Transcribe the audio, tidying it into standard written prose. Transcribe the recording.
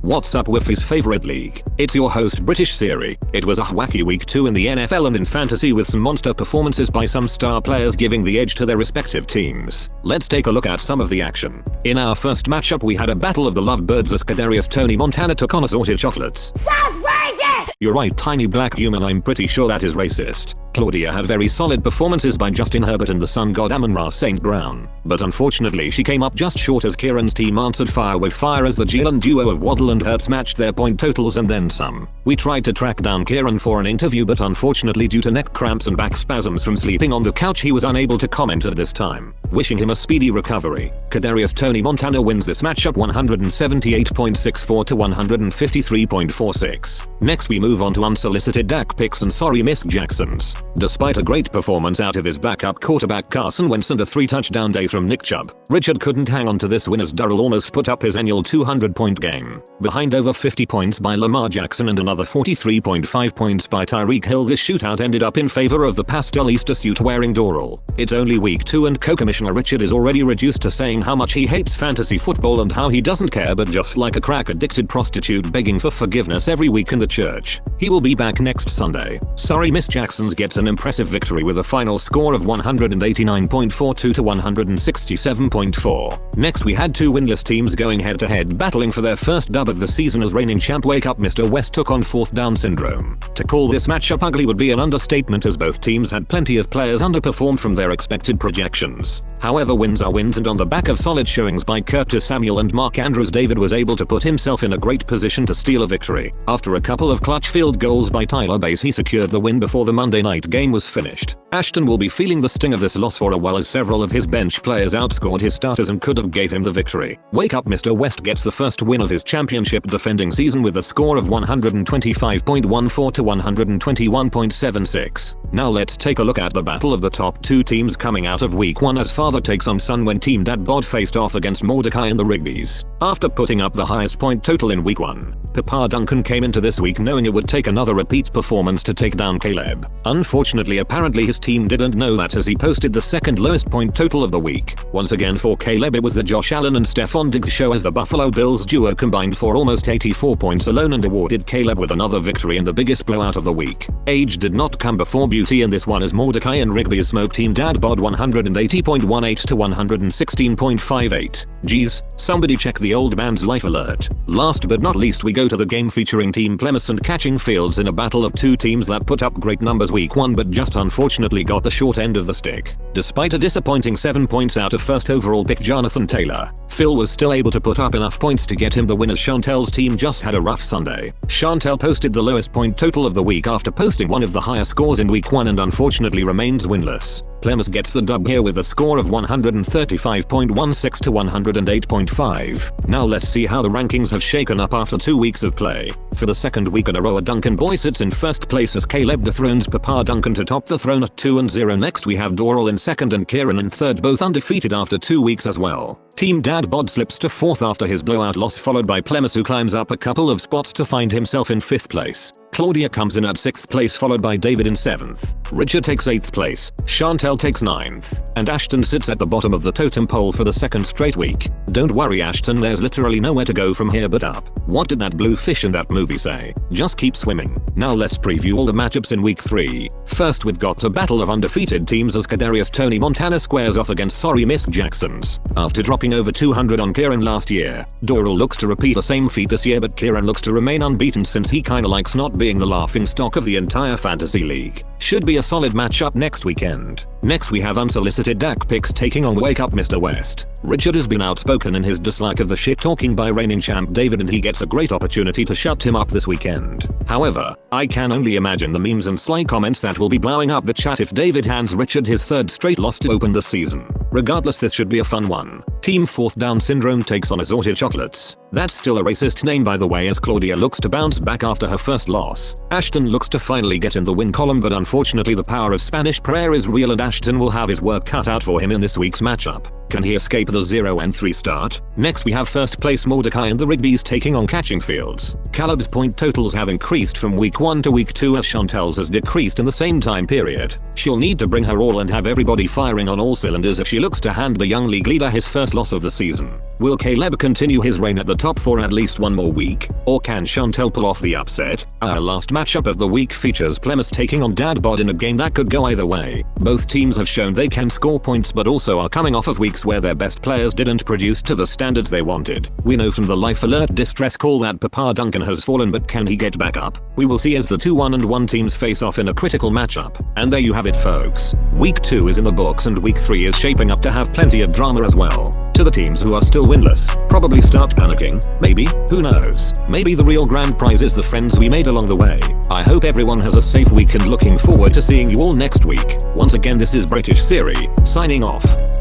What's up Wifey's favorite league? It's your host British Siri. It was a wacky week 2 in the NFL and in fantasy with some monster performances by some star players giving the edge to their respective teams. Let's take a look at some of the action. In our first matchup we had a battle of the lovebirds as Kadarius Tony Montana took on assorted chocolates. That's racist! You're right, tiny black human, I'm pretty sure that is racist. Claudia had very solid performances by Justin Herbert and the sun god Amon-Ra St. Brown, but unfortunately she came up just short as Kieran's team answered fire with fire as the Jalen duo of Waddle and Hurts matched their point totals and then some. We tried to track down Kieran for an interview, but unfortunately due to neck cramps and back spasms from sleeping on the couch he was unable to comment at this time. Wishing him a speedy recovery. Kadarius Tony Montana wins this matchup 178.64 to 153.46. Next we move on to unsolicited Dak picks and sorry Miss Jacksons. Despite a great performance out of his backup quarterback Carson Wentz and a 3-touchdown day from Nick Chubb, Richard couldn't hang on to this win as Durrell almost put up his annual 200-point game. Behind over 50 points by Lamar Jackson and another 43.5 points by Tyreek Hill, this shootout ended up in favor of the pastel Easter suit wearing Durrell. It's only week 2 and co-commissioner Richard is already reduced to saying how much he hates fantasy football and how he doesn't care, but just like a crack-addicted prostitute begging for forgiveness every week in the church. He will be back next Sunday. Sorry Miss Jacksons gets an impressive victory with a final score of 189.42 to 167.4. Next we had two winless teams going head to head battling for their first dub of the season as reigning champ Wake Up Mr. West took on fourth down syndrome. To call this matchup ugly would be an understatement as both teams had plenty of players underperformed from their expected projections. However, wins are wins, and on the back of solid showings by Curtis Samuel and Mark Andrews, David was able to put himself in a great position to steal a victory. After a couple of clutch field goals by Tyler Bass he secured the win before the Monday night game was finished. Ashton will be feeling the sting of this loss for a while as several of his bench players outscored his starters and could have gave him the victory. Wake Up Mr. West gets the first win of his championship defending season with a score of 125.14 to 121.76. Now let's take a look at the battle of the top two teams coming out of week 1 as father takes on son when Team Dad Bod faced off against Mordecai and the Rigby's. After putting up the highest point total in week 1, Papa Duncan came into this week knowing it would take another repeat performance to take down Caleb. Unfortunately, apparently his team didn't know that as he posted the second lowest point total of the week. Once again for Caleb it was the Josh Allen and Stephon Diggs show as the Buffalo Bills duo combined for almost 84 points alone and awarded Caleb with another victory in the biggest blowout of the week. Age did not come before beauty in this one as Mordecai and Rigby smoked Team Dad Bod 180.18 to 116.58. Geez, somebody check the old man's life alert. Last but not least we go to the game featuring Team Plymouth and Catching Fields in a battle of two teams that put up great numbers week 1 but just unfortunately got the short end of the stick. Despite a disappointing 7 points out of first overall pick Jonathan Taylor, Phil was still able to put up enough points to get him the win as Chantel's team just had a rough Sunday. Chantel posted the lowest point total of the week after posting one of the higher scores in week 1 and unfortunately remains winless. Plymouth gets the dub here with a score of 135.16 to 108.5. Now let's see how the rankings have shaken up after 2 weeks of play. For the second week in a row a Duncan boy sits in first place as Caleb dethrones Papa Duncan to top the throne at 2-0. Next we have Doral in second and Kieran in third, both undefeated after 2 weeks as well. Team Dad Bod slips to fourth after his blowout loss, followed by Plymouth who climbs up a couple of spots to find himself in 5th place. Claudia comes in at 6th place followed by David in 7th. Richard takes 8th place, Chantel takes 9th, and Ashton sits at the bottom of the totem pole for the second straight week. Don't worry Ashton, there's literally nowhere to go from here but up. What did that blue fish in that movie say? Just keep swimming. Now let's preview all the matchups in week 3. First we've got a battle of undefeated teams as Kadarius Tony Montana squares off against sorry Miss Jacksons. After dropping over 200 on Kieran last year, Doral looks to repeat the same feat this year, but Kieran looks to remain unbeaten since he kinda likes not being the laughing stock of the entire fantasy league. Should be a solid matchup next weekend. Next we have unsolicited Dak picks taking on Wake Up Mr. West. Richard has been outspoken in his dislike of the shit talking by reigning champ David and he gets a great opportunity to shut him up this weekend. However, I can only imagine the memes and sly comments that will be blowing up the chat if David hands Richard his third straight loss to open the season. Regardless, this should be a fun one. Team Fourth Down Syndrome takes on Assorted Chocolates. That's still a racist name by the way, as Claudia looks to bounce back after her first loss. Ashton looks to finally get in the win column, but unfortunately the power of Spanish prayer is real and Ashton will have his work cut out for him in this week's matchup. Can he escape the 0-3 start? Next we have first place Mordecai and the Rigby's taking on Catching Fields. Caleb's point totals have increased from week 1 to week 2 as Chantel's has decreased in the same time period. She'll need to bring her all and have everybody firing on all cylinders if she looks to hand the young league leader his first loss of the season. Will Caleb continue his reign at the top for at least one more week? Or can Chantel pull off the upset? Our last matchup of the week features Plymouth taking on Dad Bod in a game that could go either way. Both teams have shown they can score points but also are coming off of weeks where their best players didn't produce to the standards they wanted. We know from the Life Alert distress call that Papa Duncan has fallen, but can he get back up? We will see as the 2-1-1 teams face off in a critical matchup. And there you have it folks. Week 2 is in the books and week 3 is shaping up to have plenty of drama as well. To the teams who are still winless, probably start panicking, maybe, who knows. Maybe the real grand prize is the friends we made along the way. I hope everyone has a safe week and looking forward to seeing you all next week. Once again, this is British Siri, signing off.